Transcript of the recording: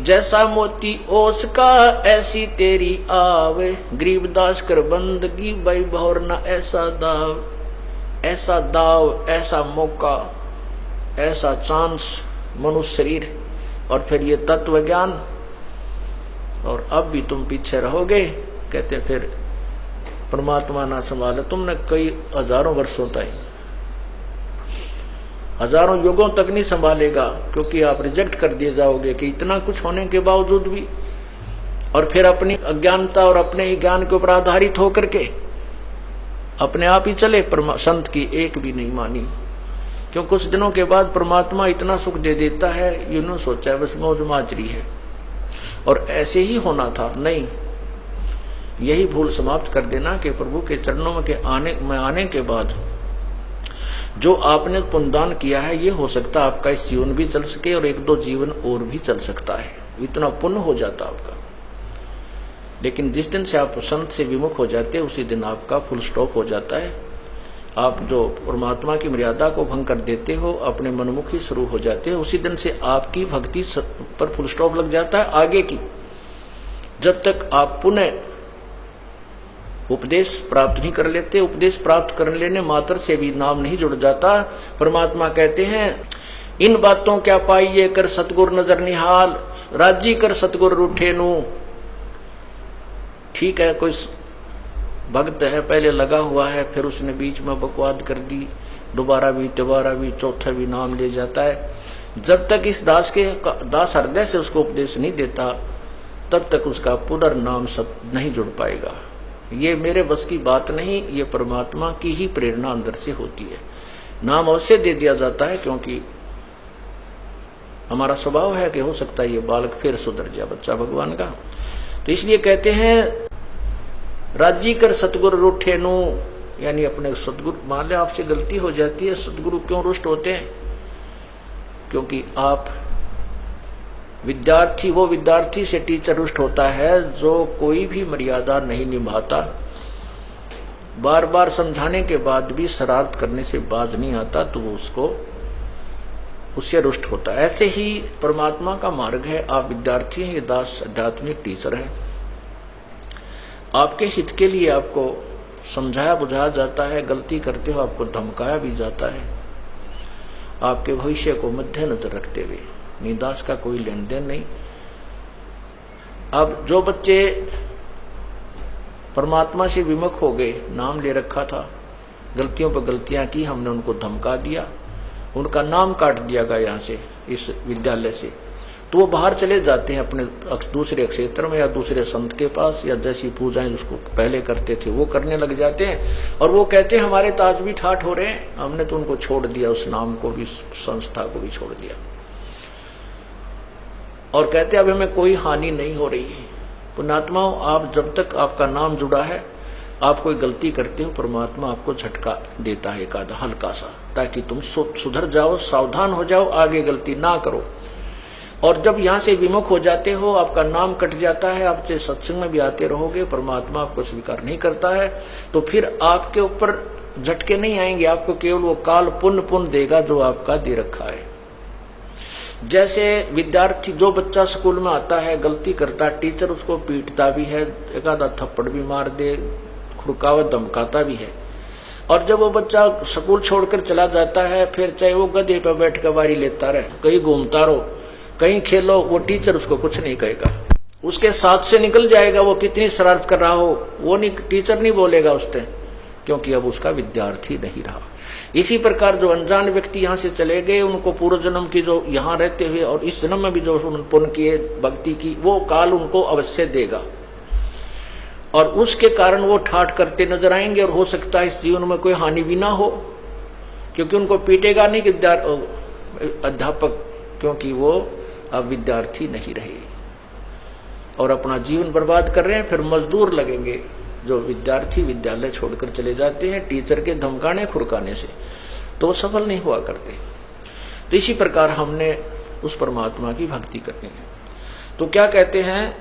जैसा मोती ओस का ऐसी तेरी आवे, गरीबदास कर बंदगी भाई भौर न ऐसा दाव, ऐसा दाव, ऐसा मौका, ऐसा चांस मनुष्य शरीर, और फिर ये तत्व ज्ञान, और अब भी तुम पीछे रहोगे। कहते फिर परमात्मा ना संभाले तुमने कई हजारों वर्षों तक, हजारों युगों तक नहीं संभालेगा, क्योंकि आप रिजेक्ट कर दिए जाओगे कि इतना कुछ होने के बावजूद भी, और फिर अपनी अज्ञानता और अपने ही ज्ञान के ऊपर आधारित होकर के अपने आप ही चले, संत की एक भी नहीं मानी। क्यों कुछ दिनों के बाद परमात्मा इतना सुख दे देता है, यूं सोचा बस मौज माजरी है और ऐसे ही होना था, नहीं, यही भूल समाप्त कर देना कि प्रभु के चरणों में आने के बाद जो आपने पुण्यदान किया है, ये हो सकता है आपका इस जीवन भी चल सके और एक दो जीवन और भी चल सकता है, इतना पुण्य हो जाता आपका। लेकिन जिस दिन से आप संत से विमुख हो जाते हैं उसी दिन आपका फुल स्टॉप हो जाता है। आप जो परमात्मा की मर्यादा को भंग कर देते हो, अपने मनमुखी शुरू हो जाते हो, उसी दिन से आपकी भक्ति पर फुल स्टॉप लग जाता है आगे की। जब तक आप पुनः उपदेश प्राप्त नहीं कर लेते, उपदेश प्राप्त कर लेने मात्र से भी नाम नहीं जुड़ जाता। परमात्मा कहते हैं इन बातों क्या पाइए कर सतगुर नजर निहाल, राजी कर सतगुर रूठे नू। ठीक है, कोई भक्त है, पहले लगा हुआ है, फिर उसने बीच में बकवाद कर दी, दोबारा भी चौथा भी नाम ले जाता है। जब तक इस दास हृदय से उसको उपदेश नहीं देता, तब तक उसका पुनर्नाम नहीं जुड़ पाएगा। ये मेरे बस की बात नहीं, ये परमात्मा की ही प्रेरणा अंदर से होती है। नाम अवश्य दे दिया जाता है, क्योंकि हमारा स्वभाव है कि हो सकता है ये बालक फिर सुधर जाए, बच्चा भगवान का। तो इसलिए कहते हैं राजी कर सतगुरु रूठे नू, यानी अपने सतगुरु, मान ले आपसे गलती हो जाती है, सतगुरु क्यों रुष्ट होते हैं? क्योंकि आप विद्यार्थी, वो विद्यार्थी से टीचर रुष्ट होता है जो कोई भी मर्यादा नहीं निभाता, बार बार समझाने के बाद भी शरारत करने से बाज नहीं आता, तो वो उससे रुष्ट होता है। ऐसे ही परमात्मा का मार्ग है, आप विद्यार्थी हैं, ये दास आध्यात्मिक टीचर है। आपके हित के लिए आपको समझाया बुझाया जाता है, गलती करते हो आपको धमकाया भी जाता है, आपके भविष्य को मद्देनजर रखते हुए। निदास का कोई लेन देन नहीं। अब जो बच्चे परमात्मा से विमुख हो गए, नाम ले रखा था, गलतियों पर गलतियां की, हमने उनको धमका दिया, उनका नाम काट दिया गया यहाँ से, इस विद्यालय से, तो वो बाहर चले जाते हैं अपने दूसरे क्षेत्र में या दूसरे संत के पास, या जैसी पूजाएं उसको पहले करते थे वो करने लग जाते हैं। और वो कहते हैं हमारे ताज भी ठाठ हो रहे हैं, हमने तो उनको छोड़ दिया, उस नाम को भी, संस्था को भी छोड़ दिया, और कहते अब हमें कोई हानि नहीं हो रही है। पुण्यात्माओं, आप जब तक आपका नाम जुड़ा है, आप कोई गलती करते हो, परमात्मा आपको झटका देता है एक आधा हल्का सा, ताकि तुम सुधर जाओ, सावधान हो जाओ, आगे गलती ना करो। और जब यहां से विमुख हो जाते हो, आपका नाम कट जाता है, आप चाहे सत्संग में भी आते रहोगे, परमात्मा आपको स्वीकार नहीं करता है, तो फिर आपके ऊपर झटके नहीं आएंगे, आपको केवल वो काल पुण्य देगा जो आपका दे रखा है। जैसे विद्यार्थी, जो बच्चा स्कूल में आता है, गलती करता है, टीचर उसको पीटता भी है, एक आधा थप्पड़ भी मार दे, खुड़कावत धमकाता भी है, और जब वो बच्चा स्कूल छोड़कर चला जाता है, फिर चाहे वो गधे पर बैठ कर बारी लेता रहे, कहीं घूमता रहो, कहीं खेलो, वो टीचर उसको कुछ नहीं कहेगा, उसके साथ से निकल जाएगा। वो कितनी शरारत कर रहा हो, वो नहीं, टीचर नहीं बोलेगा उससे, क्योंकि अब उसका विद्यार्थी नहीं रहा। इसी प्रकार जो अनजान व्यक्ति यहाँ से चले गए, उनको पूर्व जन्म की जो यहाँ रहते हुए और इस जन्म में भी जो पुण्य किए, भक्ति की, वो काल उनको अवश्य देगा, और उसके कारण वो ठाठ करते नजर आएंगे, और हो सकता है इस जीवन में कोई हानि भी ना हो, क्योंकि उनको पीटेगा नहीं अध्यापक, क्योंकि वो अब विद्यार्थी नहीं रहे और अपना जीवन बर्बाद कर रहे हैं। फिर मजदूर लगेंगे जो विद्यार्थी विद्यालय छोड़कर चले जाते हैं टीचर के धमकाने खुरकाने से, तो वो सफल नहीं हुआ करते। तो इसी प्रकार हमने उस परमात्मा की भक्ति करनी है। तो क्या कहते हैं,